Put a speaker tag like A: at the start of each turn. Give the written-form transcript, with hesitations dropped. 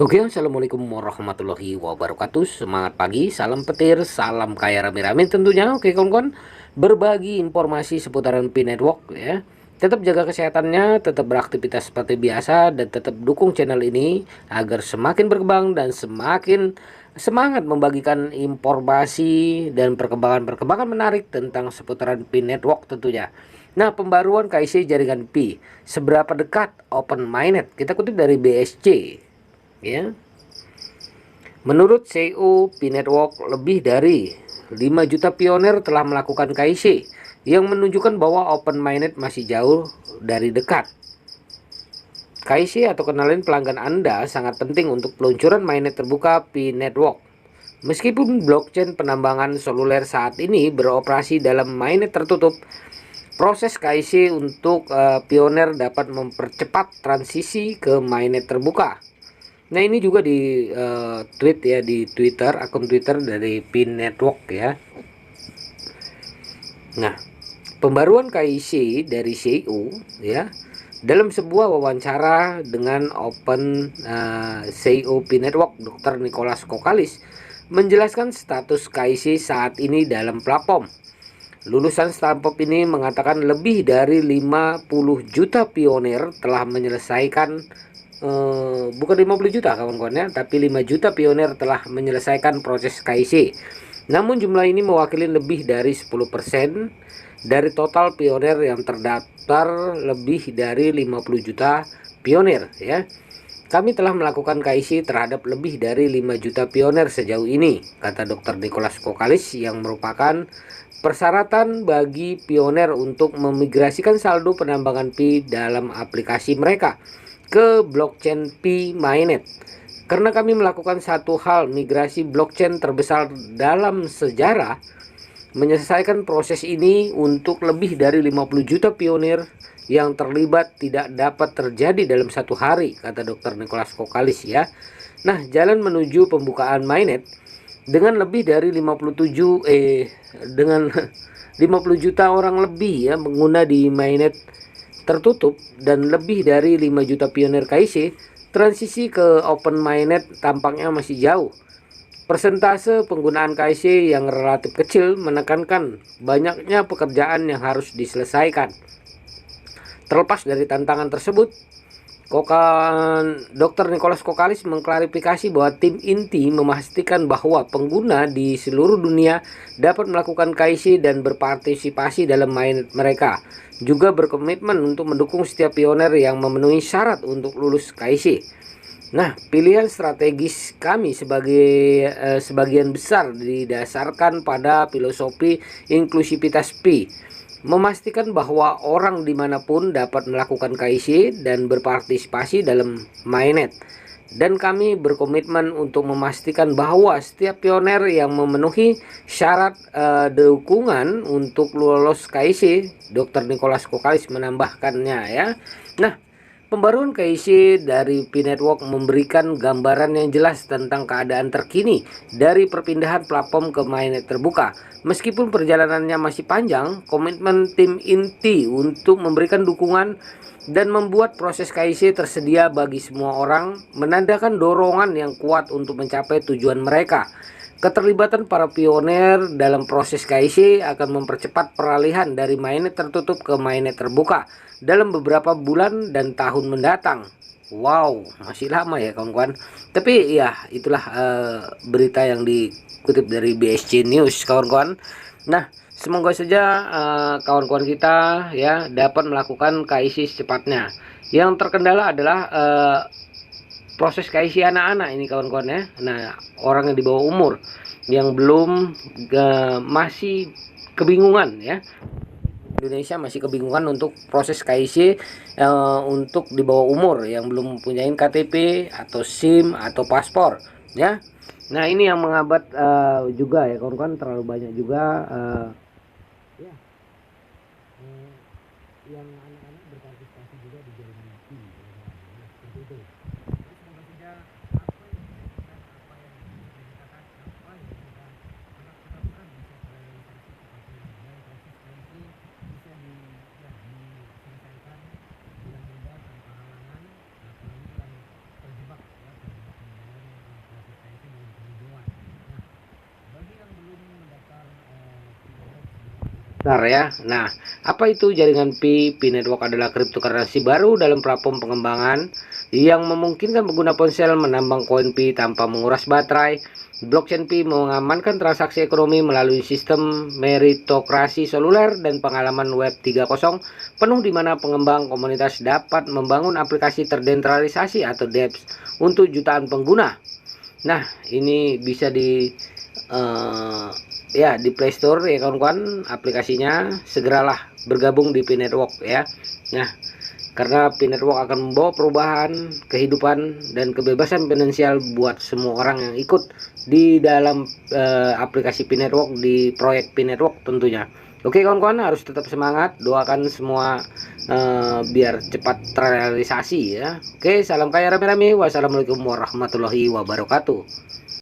A: Oke, assalamualaikum warahmatullahi wabarakatuh. Semangat pagi, salam petir, salam kaya rame-rame tentunya. Oke, kawan-kawan, berbagi informasi seputaran Pi Network ya. Tetap jaga kesehatannya, tetap beraktivitas seperti biasa, dan tetap dukung channel ini agar semakin berkembang dan semakin semangat membagikan informasi dan perkembangan-perkembangan menarik tentang seputaran Pi Network tentunya. Nah, pembaruan KIC jaringan Pi, seberapa dekat Open Mainnet? Kita kutip dari BSC. Ya, menurut CEO Pi Network, lebih dari 5 juta pioner telah melakukan KIC yang menunjukkan bahwa Open Mainnet masih jauh dari dekat. KIC atau kenalin pelanggan Anda sangat penting untuk peluncuran mainnet terbuka Pi Network. Meskipun blockchain penambangan seluler saat ini beroperasi dalam mainnet tertutup, proses KIC untuk pioner dapat mempercepat transisi ke mainnet terbuka. Nah, ini juga di tweet ya, di Twitter, akun Twitter dari Pin Network ya. Nah, pembaruan KIC dari CEO ya, dalam sebuah wawancara dengan Open CEO Pin Network, Dr. Nicholas Kokalis menjelaskan status KIC saat ini dalam platform. Lulusan Stanford ini mengatakan lebih dari 50 juta pionir telah menyelesaikan bukan 50 juta kawan-kawan ya, tapi 5 juta pionir telah menyelesaikan proses KIC. Namun jumlah ini mewakili lebih dari 10% dari total pionir yang terdaftar, lebih dari 50 juta pionir ya. Kami telah melakukan KIC terhadap lebih dari 5 juta pionir sejauh ini, kata Dr. Nicholas Kokalis, yang merupakan persyaratan bagi pionir untuk memigrasikan saldo penambangan Pi dalam aplikasi mereka ke blockchain Pi Mainnet. Karena kami melakukan satu hal, migrasi blockchain terbesar dalam sejarah, menyelesaikan proses ini untuk lebih dari 50 juta pionir yang terlibat tidak dapat terjadi dalam satu hari, kata Dr. Nicholas Kokalis ya. Nah, jalan menuju pembukaan mainnet dengan lebih dari 50 juta orang lebih ya pengguna di mainnet tertutup dan lebih dari 5 juta pionir KIC, transisi ke open mainnet tampaknya masih jauh. Persentase penggunaan KIC yang relatif kecil menekankan banyaknya pekerjaan yang harus diselesaikan. Terlepas dari tantangan tersebut, Dr. Nicholas Kokalis mengklarifikasi bahwa tim inti memastikan bahwa pengguna di seluruh dunia dapat melakukan KIC dan berpartisipasi dalam mainnet mereka. Juga berkomitmen untuk mendukung setiap pioner yang memenuhi syarat untuk lulus KIC. Nah, pilihan strategis kami sebagian besar didasarkan pada filosofi inklusivitas Pi, memastikan bahwa orang dimanapun dapat melakukan KIC dan berpartisipasi dalam mainnet. Dan kami berkomitmen untuk memastikan bahwa setiap pioner yang memenuhi syarat dukungan untuk lolos KIC, Dr. Nicholas Kokalis menambahkannya ya. Nah, pembaruan KIC dari Pi Network memberikan gambaran yang jelas tentang keadaan terkini dari perpindahan platform ke mainnet terbuka. Meskipun perjalanannya masih panjang, komitmen tim inti untuk memberikan dukungan dan membuat proses KIC tersedia bagi semua orang menandakan dorongan yang kuat untuk mencapai tujuan mereka. Keterlibatan para pionir dalam proses KIC akan mempercepat peralihan dari mainnet tertutup ke mainnet terbuka dalam beberapa bulan dan tahun mendatang. Wow, masih lama ya kawan-kawan. Tapi ya itulah berita yang dikutip dari BSC News kawan-kawan. Nah, semoga saja kawan-kawan kita ya dapat melakukan KIC secepatnya. Yang terkendala adalah proses KIC anak-anak ini kawan-kawan ya. Nah, orang yang di bawah umur yang belum masih kebingungan ya. Indonesia masih kebingungan untuk proses KIC untuk di bawah umur yang belum mempunyai KTP atau SIM atau paspor ya. Nah, ini yang menghambat juga ya kawan-kawan, terlalu banyak juga ya yang anak-anak berpartisipasi juga di jaringan Pi. Nah, seperti itu. Jadi semoga saja apa yang kita inginkan, apa yang kita cita-citakan, apa yang kita harap-harapkan bisa terrealisasi seperti dan proses KIC bisa diselesaikan dengan mudah tanpa halangan, apalagi yang terjebak ya, Bentar ya. Nah, apa itu jaringan Pi? Pi Network adalah cryptocurrency baru dalam platform pengembangan yang memungkinkan pengguna ponsel menambang koin Pi tanpa menguras baterai. Blockchain Pi mengamankan transaksi ekonomi melalui sistem meritokrasi seluler dan pengalaman Web 3.0 penuh, di mana pengembang komunitas dapat membangun aplikasi terdesentralisasi atau dApps untuk jutaan pengguna. Nah, ini bisa di eh, ya di Play Store ya kawan-kawan aplikasinya. Segeralah bergabung di Pi Network ya. Nah, karena Pi Network akan membawa perubahan kehidupan dan kebebasan finansial buat semua orang yang ikut di dalam aplikasi Pi Network, di proyek Pi Network tentunya. Oke kawan-kawan, harus tetap semangat, doakan semua biar cepat terrealisasi ya. Oke, salam kaya rame-rame. Wassalamualaikum warahmatullahi wabarakatuh.